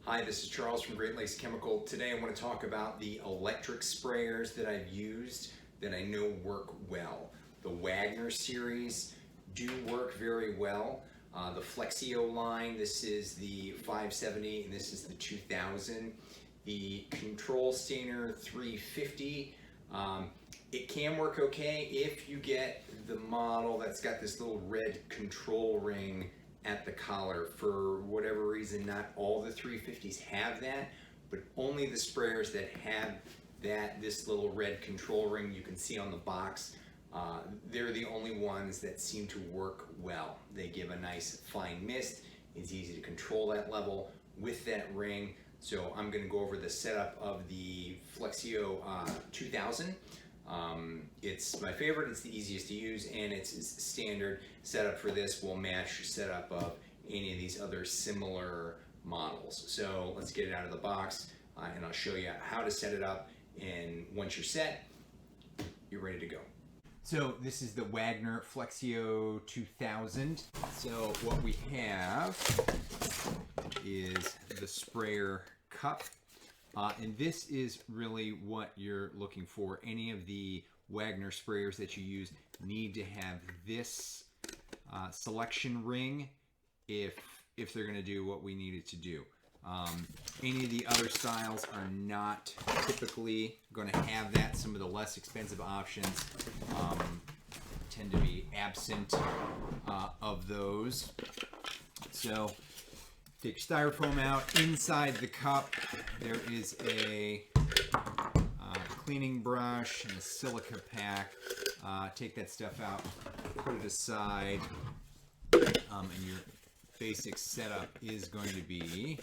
Hi, this is Charles from Great Lakes Chemical. Today I want to talk about the electric sprayers that I've used that I know work well. The Wagner series do work very well. The Flexio line, this is the 570 and this is the 2000. The Control Stainer 350, it can work okay if you get the model that's got this little red control ring at the collar. For whatever reason, not all the 350s have that, but only the sprayers that have this little red control ring you can see on the box, they're the only ones that seem to work well. They give a nice fine mist. It's easy to control that level with that ring. So I'm going to go over the setup of the Flexio 2000. It's my favorite, it's the easiest to use, and it's standard setup for this will match setup of any of these other similar models. So let's get it out of the box and I'll show you how to set it up, and once you're set, you're ready to go. So this is the Wagner Flexio 2000. So what we have is the sprayer cup. And this is really what you're looking for. Any of the Wagner sprayers that you use need to have this selection ring if they're going to do what we need it to do. Any of the other styles are not typically going to have that. Some of the less expensive options tend to be absent of those. So take your styrofoam out. Inside the cup there is a cleaning brush and a silica pack. Take that stuff out, put it aside, and your basic setup is going to be...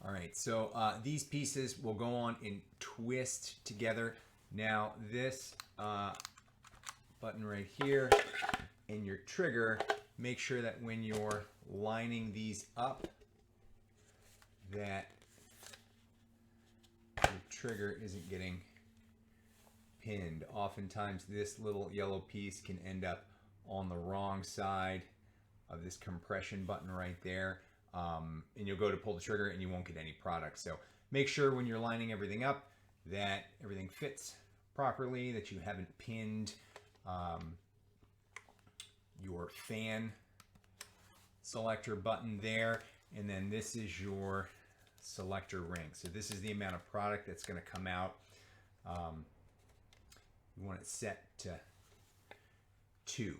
Alright, so these pieces will go on and twist together. Now this button right here and your trigger, make sure that when you're lining these up that your trigger isn't getting pinned. Oftentimes this little yellow piece can end up on the wrong side of this compression button right there, and you'll go to pull the trigger and you won't get any product. So make sure when you're lining everything up that everything fits properly, that you haven't pinned your fan selector button there, and then this is your selector ring. So this is the amount of product that's going to come out. You want it set to 2.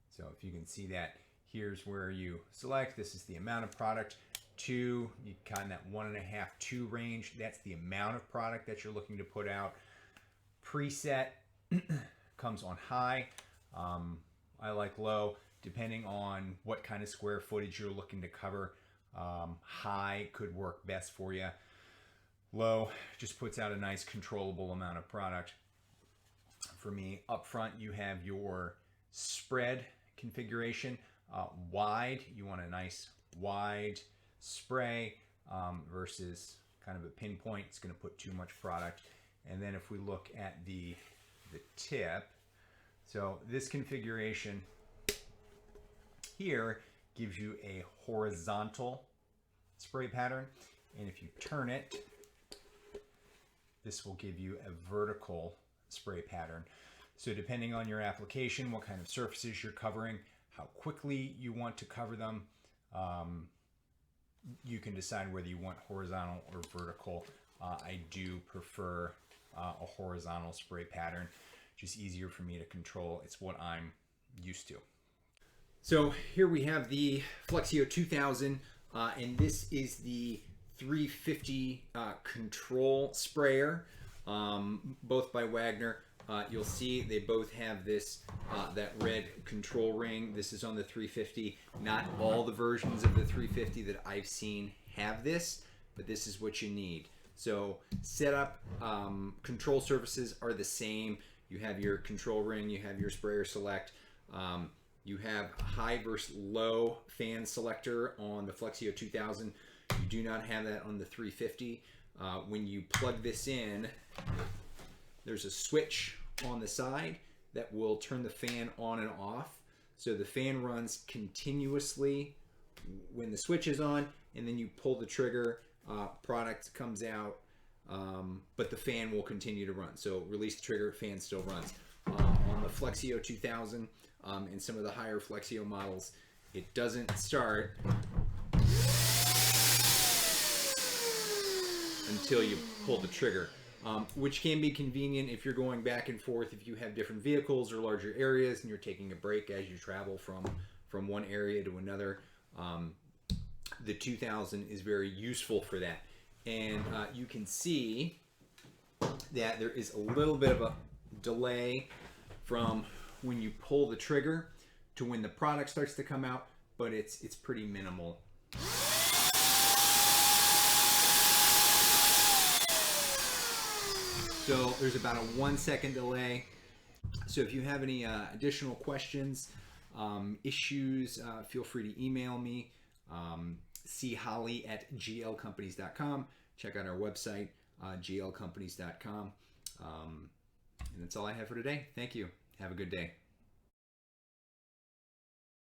So if you can see that, here's where you select. This is the amount of product. 2, you kind of that 1.5, 2 range. That's the amount of product that you're looking to put out. Preset comes on high. I like low, depending on what kind of square footage you're looking to cover. High could work best for you. Low just puts out a nice controllable amount of product. For me, up front you have your spread configuration. Wide, you want a nice wide spray versus kind of a pinpoint. It's going to put too much product. And then if we look at the tip, so this configuration here gives you a horizontal spray pattern, and if you turn it, this will give you a vertical spray pattern. So depending on your application, what kind of surfaces you're covering, how quickly you want to cover them, you can decide whether you want horizontal or vertical. I do prefer a horizontal spray pattern. Just easier for me to control. It's what I'm used to. So here we have the Flexio 2000, and this is the 350 control sprayer, both by Wagner. You'll see they both have this that red control ring. This is on the 350. Not all the versions of the 350 that I've seen have this, but this is what you need. So setup, control surfaces are the same. You have your control ring, you have your sprayer select, you have high versus low fan selector on the Flexio 2000. You do not have that on the 350. When you plug this in, there's a switch on the side that will turn the fan on and off. So the fan runs continuously when the switch is on, and then you pull the trigger, product comes out, but the fan will continue to run. So release the trigger, fan still runs. On the Flexio 2000 and some of the higher Flexio models, it doesn't start until you pull the trigger, which can be convenient if you're going back and forth, if you have different vehicles or larger areas and you're taking a break as you travel from one area to another. The 2000 is very useful for that. And you can see that there is a little bit of a delay from when you pull the trigger to when the product starts to come out, but it's pretty minimal. So there's about a 1 second delay. So if you have any additional questions, issues, feel free to email me. cholly@glcompanies.com. Check out our website, glcompanies.com. And that's all I have for today. Thank you. Have a good day.